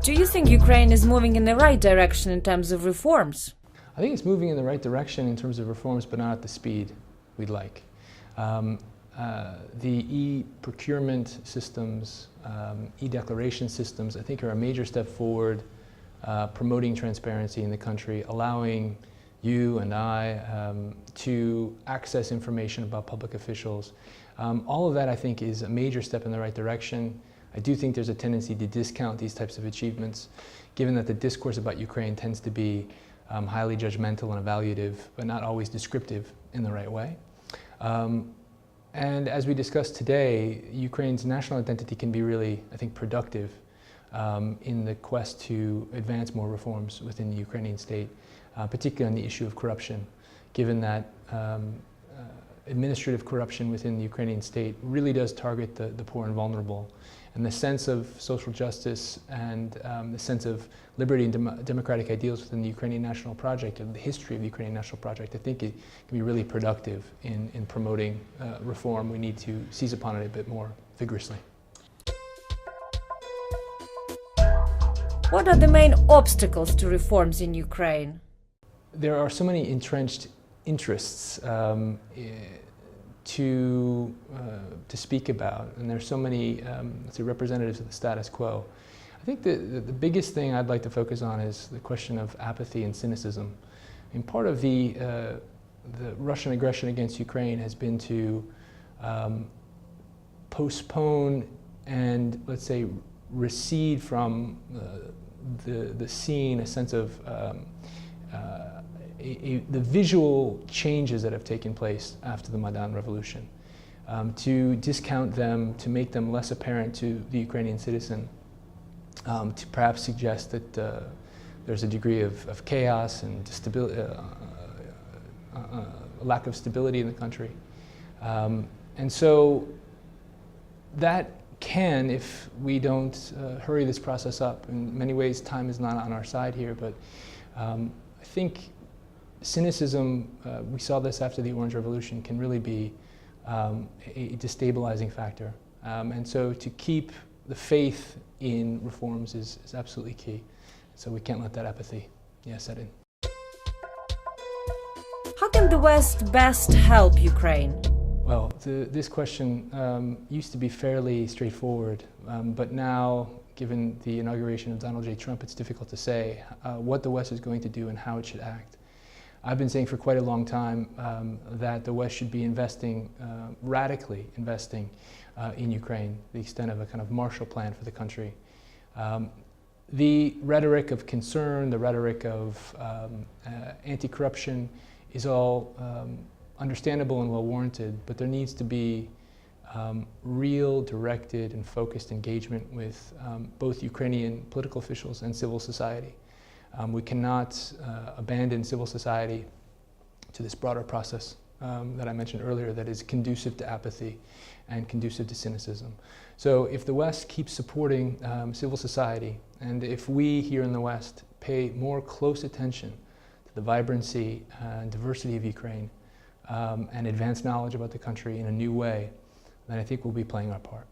Do you think Ukraine is moving in the right direction in terms of reforms? I think it's moving in the right direction in terms of reforms, but not at the speed we'd like. The e-procurement systems, e-declaration systems, I think are a major step forward, promoting transparency in the country, allowing you and I to access information about public officials. All of that, I think, is a major step in the right direction. I do think there's a tendency to discount these types of achievements, given that the discourse about Ukraine tends to be highly judgmental and evaluative, but not always descriptive in the right way. And as we discussed today, Ukraine's national identity can be really, I think, productive in the quest to advance more reforms within the Ukrainian state, particularly on the issue of corruption, given that administrative corruption within the Ukrainian state really does target the poor and vulnerable. And the sense of social justice and the sense of liberty and democratic ideals within the Ukrainian national project and the history of the Ukrainian national project, I think it can be really productive in promoting reform. We need to seize upon it a bit more vigorously. What are the main obstacles to reforms in Ukraine? There are so many entrenched interests to speak about, and there's so many let's say representatives of the status quo. I think the biggest thing I'd like to focus on is the question of apathy and cynicism. I mean, part of the Russian aggression against Ukraine has been to postpone and, let's say, recede from the scene a sense of the visual changes that have taken place after the Maidan Revolution, to discount them, to make them less apparent to the Ukrainian citizen, to perhaps suggest that there's a degree of chaos and a lack of stability in the country. And so that can, if we don't hurry this process up, in many ways time is not on our side here, but I think cynicism, we saw this after the Orange Revolution, can really be a destabilizing factor. And so to keep the faith in reforms is absolutely key. So we can't let that apathy set in. How can the West best help Ukraine? Well, this question used to be fairly straightforward, but now, given the inauguration of Donald J. Trump, it's difficult to say what the West is going to do and how it should act. I've been saying for quite a long time that the West should be investing, radically investing in Ukraine, the extent of a kind of Marshall Plan for the country. The rhetoric of concern, the rhetoric of anti-corruption is all understandable and well warranted, but there needs to be real, directed and focused engagement with both Ukrainian political officials and civil society. We cannot abandon civil society to this broader process that I mentioned earlier that is conducive to apathy and conducive to cynicism. So if the West keeps supporting civil society, and if we here in the West pay more close attention to the vibrancy and diversity of Ukraine and advance knowledge about the country in a new way, then I think we'll be playing our part.